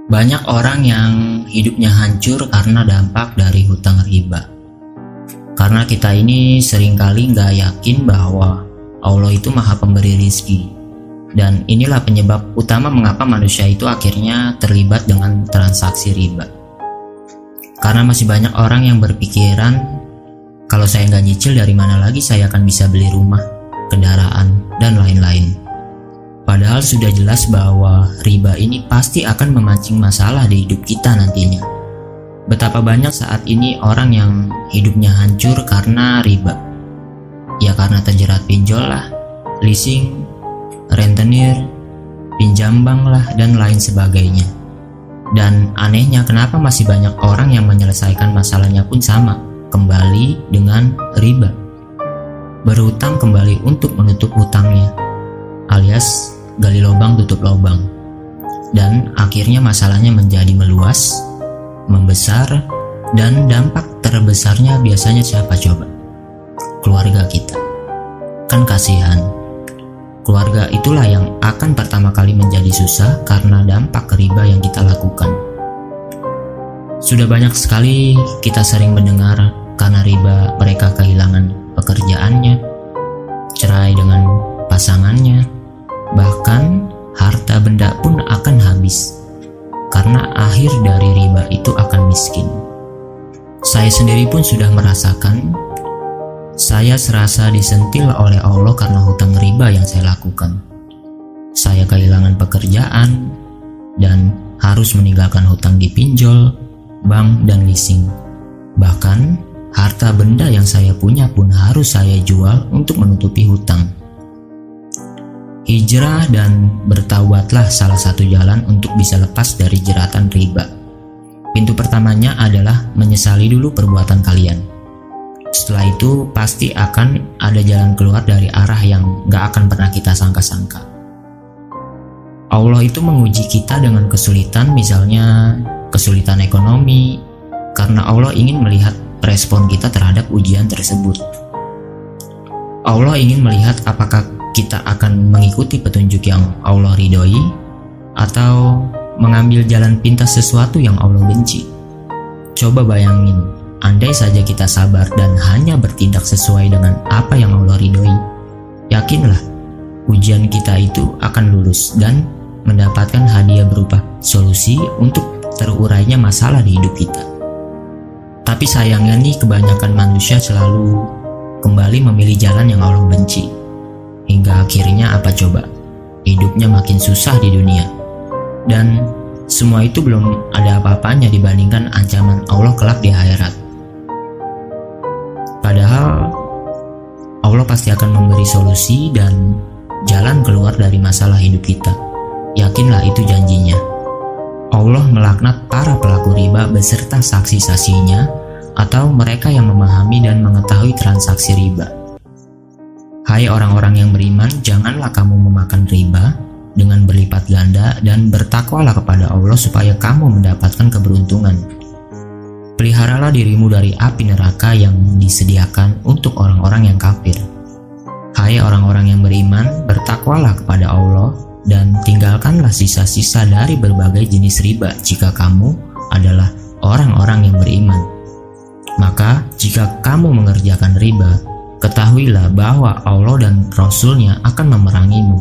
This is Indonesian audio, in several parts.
Banyak orang yang hidupnya hancur karena dampak dari hutang riba. Karena kita ini seringkali nggak yakin bahwa Allah itu maha pemberi rizki. Dan inilah penyebab utama mengapa manusia itu akhirnya terlibat dengan transaksi riba. Karena masih banyak orang yang berpikiran, kalau saya nggak nyicil dari mana lagi saya akan bisa beli rumah, kendaraan, dan lain-lain. Padahal sudah jelas bahwa riba ini pasti akan memancing masalah di hidup kita nantinya. Betapa banyak saat ini orang yang hidupnya hancur karena riba. Ya karena terjerat pinjol lah, leasing, rentenir, pinjam bank lah, dan lain sebagainya. Dan anehnya kenapa masih banyak orang yang menyelesaikan masalahnya pun sama, kembali dengan riba. Berhutang kembali untuk menutup hutangnya, alias gali lubang tutup lubang. Dan akhirnya masalahnya menjadi meluas, membesar, dan dampak terbesarnya biasanya siapa coba? Keluarga kita. Kan kasihan. Keluarga itulah yang akan pertama kali menjadi susah karena dampak riba yang kita lakukan. Sudah banyak sekali kita sering mendengar karena riba mereka kehilangan pekerjaannya, cerai dengan pasangannya, bahkan harta benda pun akan habis karena akhir dari riba itu akan miskin. Saya sendiri pun sudah merasakan, saya serasa disentil oleh Allah karena hutang riba yang saya lakukan. Saya kehilangan pekerjaan dan harus meninggalkan hutang di pinjol, bank, dan leasing. Bahkan harta benda yang saya punya pun harus saya jual untuk menutupi hutang. Hijrah dan bertaubatlah salah satu jalan untuk bisa lepas dari jeratan riba. Pintu pertamanya adalah menyesali dulu perbuatan kalian. Setelah itu pasti akan ada jalan keluar dari arah yang gak akan pernah kita sangka-sangka. Allah itu menguji kita dengan kesulitan, misalnya kesulitan ekonomi, karena Allah ingin melihat respon kita terhadap ujian tersebut. Allah ingin melihat apakah kita akan mengikuti petunjuk yang Allah ridhoi atau mengambil jalan pintas sesuatu yang Allah benci. Coba bayangin, andai saja kita sabar dan hanya bertindak sesuai dengan apa yang Allah ridhoi, yakinlah ujian kita itu akan lulus dan mendapatkan hadiah berupa solusi untuk terurainya masalah di hidup kita. Tapi sayangnya nih, kebanyakan manusia selalu kembali memilih jalan yang Allah benci. Hingga akhirnya apa coba? Hidupnya makin susah di dunia. Dan semua itu belum ada apa-apanya dibandingkan ancaman Allah kelak di akhirat. Padahal Allah pasti akan memberi solusi dan jalan keluar dari masalah hidup kita. Yakinlah itu janjinya. Allah melaknat para pelaku riba beserta saksi-saksinya atau mereka yang memahami dan mengetahui transaksi riba. Hai orang-orang yang beriman, janganlah kamu memakan riba dengan berlipat ganda dan bertakwalah kepada Allah supaya kamu mendapatkan keberuntungan. Peliharalah dirimu dari api neraka yang disediakan untuk orang-orang yang kafir. Hai orang-orang yang beriman, bertakwalah kepada Allah dan tinggalkanlah sisa-sisa dari berbagai jenis riba jika kamu adalah orang-orang yang beriman. Maka jika kamu mengerjakan riba, ketahuilah bahwa Allah dan Rasul-Nya akan memerangimu.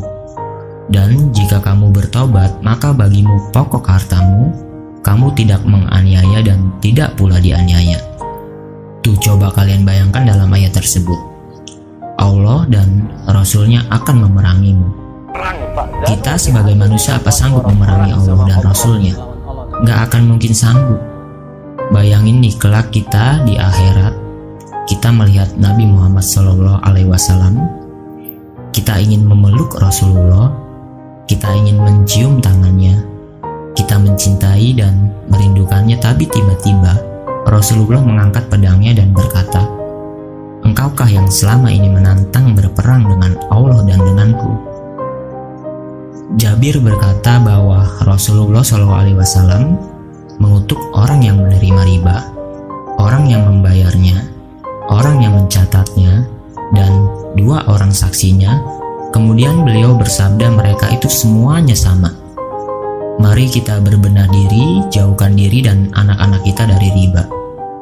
Dan jika kamu bertobat, maka bagimu pokok hartamu, kamu tidak menganiaya dan tidak pula dianiaya. Tuh coba kalian bayangkan dalam ayat tersebut, Allah dan Rasul-Nya akan memerangimu. Kita sebagai manusia apa sanggup memerangi Allah dan Rasul-Nya? Gak akan mungkin sanggup. Bayangin nih, kelak kita di akhirat, kita melihat Nabi Muhammad SAW, kita ingin memeluk Rasulullah, kita ingin mencium tangannya, kita mencintai dan merindukannya, tapi tiba-tiba Rasulullah mengangkat pedangnya dan berkata, "Engkaukah yang selama ini menantang berperang dengan Allah dan denganku?" Jabir berkata bahwa Rasulullah SAW mengutuk orang yang menerima riba, orang yang membayarnya, orang yang mencatatnya, dan 2 orang saksinya. Kemudian beliau bersabda mereka itu semuanya sama. Mari kita berbenah diri, jauhkan diri dan anak-anak kita dari riba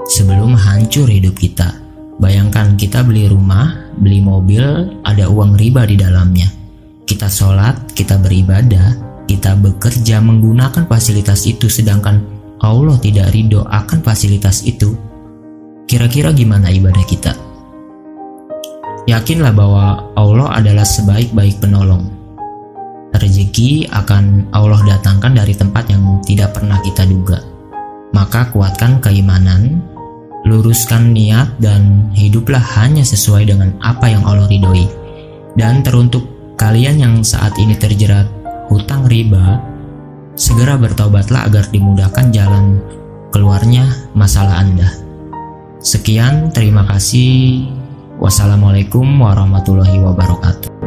sebelum hancur hidup kita. Bayangkan kita beli rumah, beli mobil, ada uang riba di dalamnya. Kita sholat, kita beribadah, kita bekerja menggunakan fasilitas itu, sedangkan Allah tidak ridho akan fasilitas itu. Kira-kira gimana ibadah kita? Yakinlah bahwa Allah adalah sebaik-baik penolong. Rezeki akan Allah datangkan dari tempat yang tidak pernah kita duga. Maka kuatkan keimanan, luruskan niat, dan hiduplah hanya sesuai dengan apa yang Allah ridhoi. Dan teruntuk kalian yang saat ini terjerat hutang riba, segera bertaubatlah agar dimudahkan jalan keluarnya masalah Anda. Sekian, terima kasih. Wassalamualaikum warahmatullahi wabarakatuh.